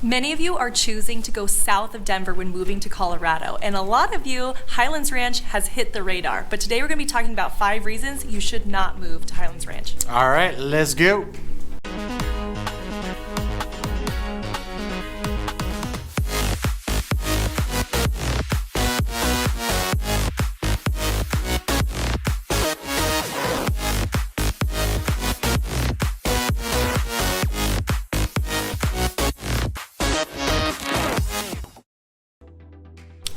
Many of you are choosing to go south of Denver when moving to Colorado, and a lot of you, Highlands Ranch has hit the radar. But today we're going to be talking about 5 reasons you should not move to Highlands Ranch. All right, let's go.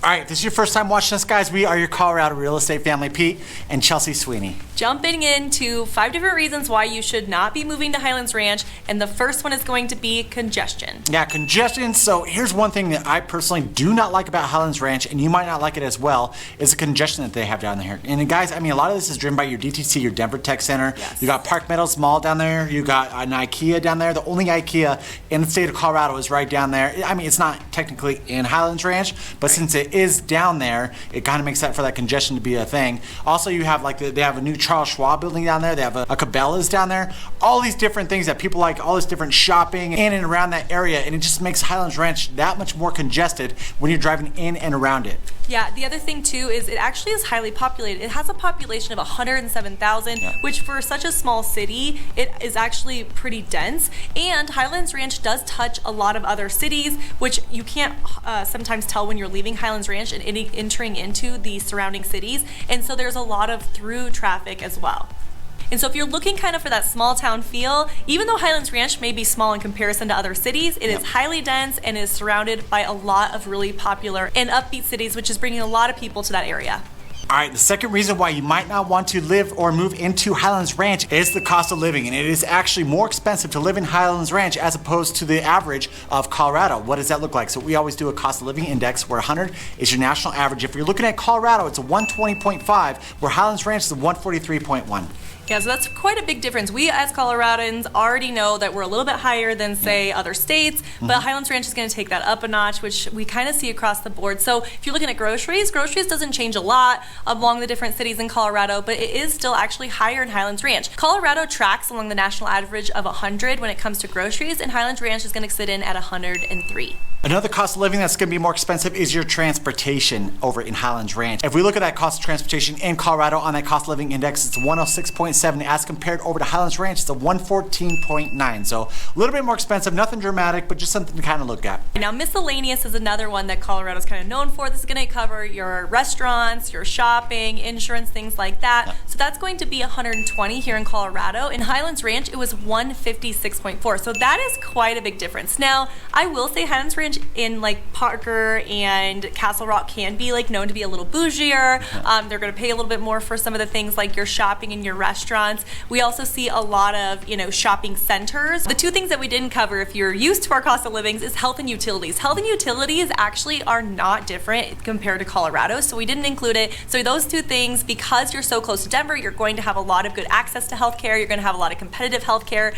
All right, if this is your first time watching us, guys, we are your Colorado real estate family, Pete and Chelsea Sweeney. Jumping into 5 different reasons why you should not be moving to Highlands Ranch, and the first one is going to be congestion. Yeah, congestion. So here's one thing that I personally do not like about Highlands Ranch, and you might not like it as well, is the congestion that they have down there. And guys, I mean, a lot of this is driven by your DTC, your Denver Tech Center. Yes. You got Park Meadows Mall down there. You got an IKEA down there. The only IKEA in the state of Colorado is right down there. I mean, it's not technically in Highlands Ranch, but since it is down there, it kind of makes that for that congestion to be a thing. Also, you have like they have a new Charles Schwab building down there. They have a Cabela's down there. All these different things that people like, all this different shopping in and around that area, and it just makes Highlands Ranch that much more congested when you're driving in and around it. Yeah, the other thing too is it actually is highly populated. It has a population of 107,000, which for such a small city, it is actually pretty dense. And Highlands Ranch does touch a lot of other cities, which you can't sometimes tell when you're leaving Highlands Ranch and entering into the surrounding cities. And so there's a lot of through traffic as well. And so if you're looking kind of for that small town feel, even though Highlands Ranch may be small in comparison to other cities, it is highly dense and is surrounded by a lot of really popular and upbeat cities, which is bringing a lot of people to that area. All right, the second reason why you might not want to live or move into Highlands Ranch is the cost of living, and it is actually more expensive to live in Highlands Ranch as opposed to the average of Colorado. What does that look like? So we always do a cost of living index where 100 is your national average. If you're looking at Colorado, it's a 120.5, where Highlands Ranch is a 143.1. Yeah, so that's quite a big difference. We as Coloradans already know that we're a little bit higher than, say, other states, but Highlands Ranch is going to take that up a notch, which we kind of see across the board. So if you're looking at groceries doesn't change a lot along the different cities in Colorado, but it is still actually higher in Highlands Ranch. Colorado tracks along the national average of 100 when it comes to groceries, and Highlands Ranch is going to sit in at 103. Another cost of living that's going to be more expensive is your transportation over in Highlands Ranch. If we look at that cost of transportation in Colorado on that cost of living index, it's 106.7 as compared over to Highlands Ranch, it's a 114.9. So a little bit more expensive, nothing dramatic, but just something to kind of look at. Now miscellaneous is another one that Colorado's kind of known for. This is going to cover your restaurants, your shopping, insurance, things like that. So that's going to be 120 here in Colorado. In Highlands Ranch, it was 156.4. So that is quite a big difference. Now, I will say Highlands Ranch in like Parker and Castle Rock can be like known to be a little bougier. They're going to pay a little bit more for some of the things like your shopping and your restaurants. We also see a lot of, shopping centers. The 2 things that we didn't cover if you're used to our cost of living is health and utilities. Health and utilities actually are not different compared to Colorado, so we didn't include it. So those 2 things, because you're so close to Denver, you're going to have a lot of good access to healthcare. You're going to have a lot of competitive healthcare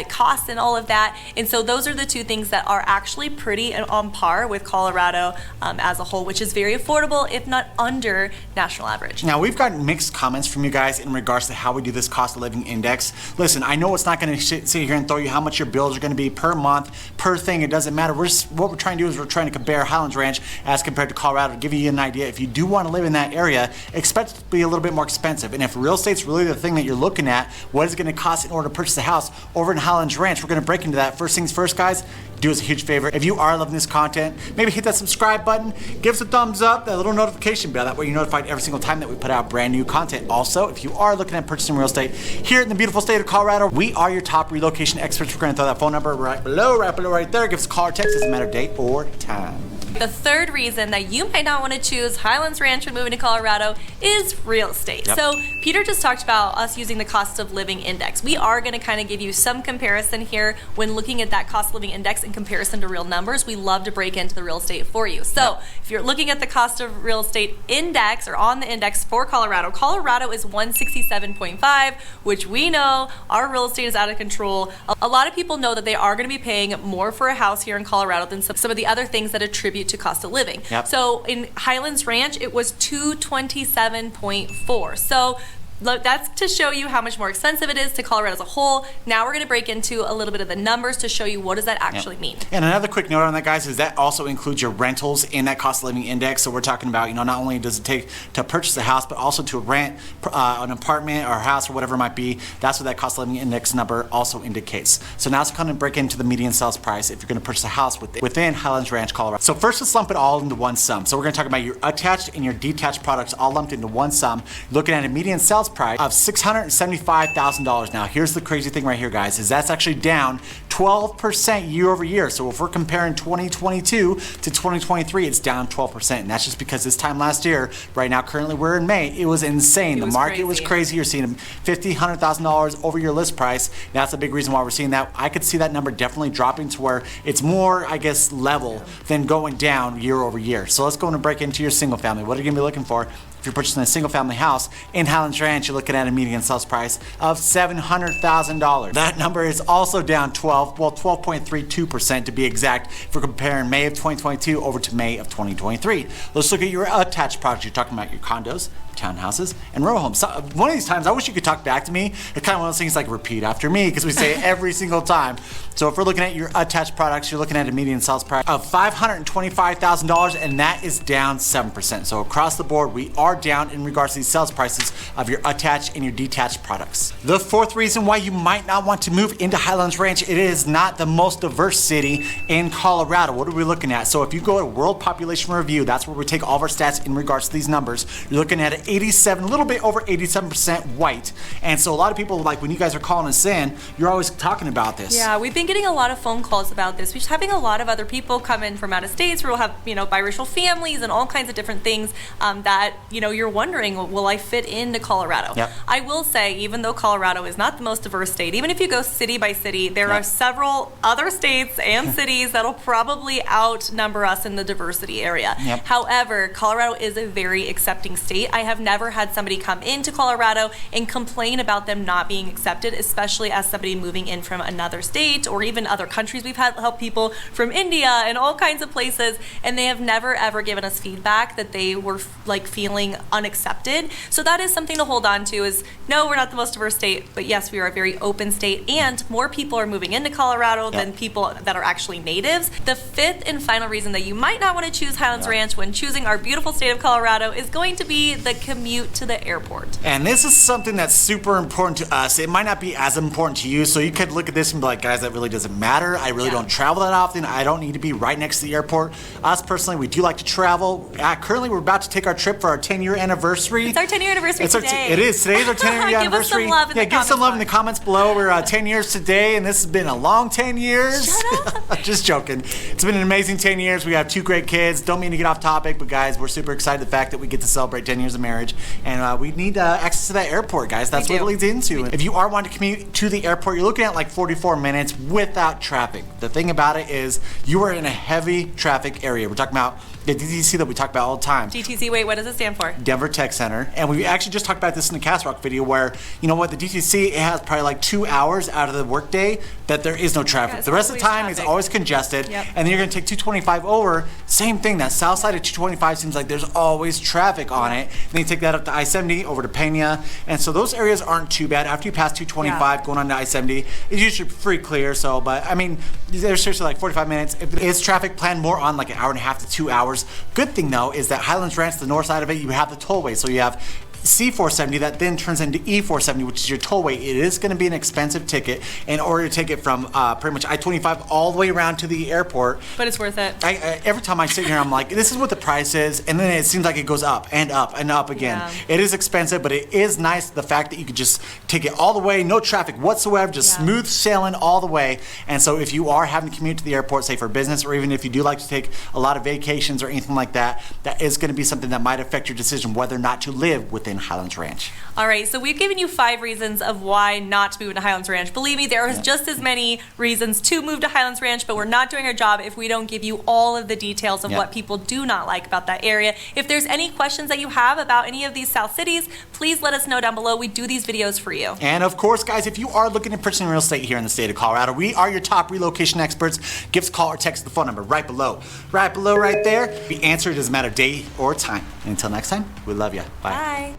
costs and all of that. And so those are the 2 things that are actually pretty on par with Colorado as a whole, which is very affordable, if not under national average. Now, we've gotten mixed comments from you guys in regards to how we do this cost of living index. Listen, I know it's not going to sit here and throw you how much your bills are going to be per month, per thing. It doesn't matter. What we're trying to do is we're trying to compare Highlands Ranch as compared to Colorado to give you an idea. If you do want to live in that area, expect it to be a little bit more expensive. And if real estate's really the thing that you're looking at, what is it going to cost in order to purchase a house over in Highlands Ranch? We're going to break into that. First things first, guys. Do us a huge favor. If you are loving this content, maybe hit that subscribe button, give us a thumbs up, that little notification bell. That way you're notified every single time that we put out brand new content. Also, if you are looking at purchasing real estate here in the beautiful state of Colorado, we are your top relocation experts. We're going to throw that phone number right below right there. Give us a call or text. Doesn't matter date or time. The third reason that you might not want to choose Highlands Ranch when moving to Colorado is real estate. So Peter just talked about us using the cost of living index. We are going to kind of give you some comparison here when looking at that cost of living index in comparison to real numbers. We love to break into the real estate for you. So if you're looking at the cost of real estate index or on the index for Colorado, Colorado is 167.5, which we know our real estate is out of control. A lot of people know that they are going to be paying more for a house here in Colorado than some of the other things that attribute to cost of living. So in Highlands Ranch, it was 227.4. So Look, that's to show you how much more expensive it is to Colorado as a whole. Now we're going to break into a little bit of the numbers to show you what does that actually mean. And another quick note on that, guys, is that also includes your rentals in that cost of living index. So we're talking about, not only does it take to purchase a house, but also to rent an apartment or a house or whatever it might be. That's what that cost of living index number also indicates. So now it's going to break into the median sales price if you're going to purchase a house within Highlands Ranch, Colorado. So first, let's lump it all into one sum. So we're going to talk about your attached and your detached products all lumped into one sum. You're looking at a median sales price of $675,000. Now, here's the crazy thing right here, guys, is that's actually down 12% year over year. So if we're comparing 2022 to 2023, it's down 12%. And that's just because this time last year, right now, currently we're in May, it was insane. The market was crazy. You're seeing $50,000, $100,000 over your list price. That's a big reason why we're seeing that. I could see that number definitely dropping to where it's more, I guess, level than going down year over year. So let's go and break into your single family. What are you going to be looking for? If you're purchasing a single family house in Highlands Ranch, you're looking at a median sales price of $700,000. That number is also down 12.32% to be exact, if we're comparing May of 2022 over to May of 2023. Let's look at your attached products. You're talking about your condos, townhouses, and row homes. So one of these times, I wish you could talk back to me. It's kind of one of those things like repeat after me, because we say it every single time. So if we're looking at your attached products, you're looking at a median sales price of $525,000, and that is down 7%. So across the board, we are down in regards to these sales prices of your attached and your detached products. The fourth reason why you might not want to move into Highlands Ranch, it is not the most diverse city in Colorado. What are we looking at? So if you go to World Population Review, that's where we take all of our stats in regards to these numbers. You're looking at an 87, a little bit over 87% white. And so a lot of people, like when you guys are calling us in, you're always talking about this. Yeah, we've been getting a lot of phone calls about this. We're just having a lot of other people come in from out of states where we'll have, biracial families and all kinds of different things that, you're wondering, will I fit into Colorado? Yep. I will say, even though Colorado is not the most diverse state, even if you go city by city, there are several other states and cities that'll probably outnumber us in the diversity area. Yep. However, Colorado is a very accepting state. I have never had somebody come into Colorado and complain about them not being accepted, especially as somebody moving in from another state or even other countries. We've had help people from India and all kinds of places, and they have never ever given us feedback that they were feeling unaccepted. So that is something to hold on to, is no, we're not the most diverse state, but yes, we are a very open state, and more people are moving into Colorado than people that are actually natives. The fifth and final reason that you might not want to choose Highlands Ranch when choosing our beautiful state of Colorado is going to be the commute to the airport. And this is something that's super important to us. It might not be as important to you, so you could look at this and be like, guys, that really doesn't matter. I really don't travel that often. I don't need to be right next to the airport. Us personally, we do like to travel. Currently, we're about to take our trip for our 10-year anniversary. It's our 10-year anniversary today. It is. Today's our 10-year anniversary. Give us some love in the give some love in the comments below. We're 10 years today, and this has been a long 10 years. Shut up. Just joking. It's been an amazing 10 years. We have 2 great kids. Don't mean to get off topic, but guys, we're super excited the fact that we get to celebrate 10 years of marriage, and we need access to that airport, guys. That's what it leads into. If you are wanting to commute to the airport, you're looking at like 44 minutes without traffic. The thing about it is you are in a heavy traffic area. We're talking about the DTC that we talk about all the time. DTC, wait, what does it stand for? Denver Tech Center. And we actually just talked about this in the Cast Rock video where, the DTC, it has probably like 2 hours out of the workday that there is no traffic. Yeah, the rest of the time is always congested. Yep. And then you're going to take 225 over. Same thing, that south side of 225 seems like there's always traffic on it. And then you take that up to I-70 over to Pena. And so those areas aren't too bad. After you pass 225 going on to I-70, it's usually pretty clear. So, but I mean, there's seriously like 45 minutes. If it is traffic, plan more on like an hour and a half to 2 hours. Good thing though is that Highlands Ranch, the north side of it, you have the tollway. So you have C470 that then turns into E470, which is your tollway. It is going to be an expensive ticket in order to take it from pretty much I-25 all the way around to the airport. But it's worth it. Every time I sit here, I'm like, this is what the price is, and then it seems like it goes up and up and up again. Yeah. It is expensive, but it is nice the fact that you could just take it all the way, no traffic whatsoever, just smooth sailing all the way. And so if you are having to commute to the airport, say for business, or even if you do like to take a lot of vacations or anything like that, that is going to be something that might affect your decision whether or not to live within Highlands Ranch. All right, so we've given you 5 reasons of why not to move to Highlands Ranch. Believe me, there is just as many reasons to move to Highlands Ranch, but we're not doing our job if we don't give you all of the details of what people do not like about that area. If there's any questions that you have about any of these South cities, please let us know down below. We do these videos for you. And of course, guys, if you are looking at purchasing real estate here in the state of Colorado, we are your top relocation experts. Give us a call or text the phone number right below. Right below right there. The answer doesn't matter day or time. And until next time, we love you. Bye. Bye.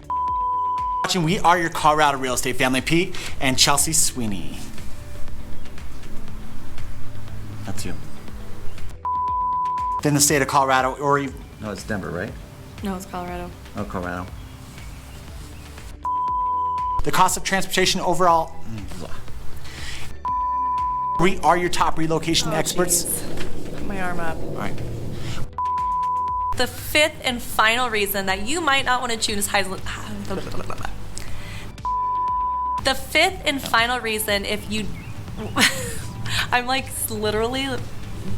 watching. We are your Colorado real estate family, Pete and Chelsea Sweeney. That's you. Then the state of Colorado, or no, it's Denver, right? No, it's Colorado. Oh, Colorado. The cost of transportation overall. We are your top relocation experts. Jeez. Put my arm up. All right. The fifth and final reason that you might not want to choose Highlands. The fifth and final reason, if you, I'm like literally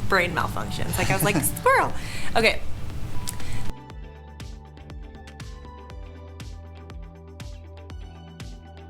brain malfunctions. Like I was like squirrel. Okay.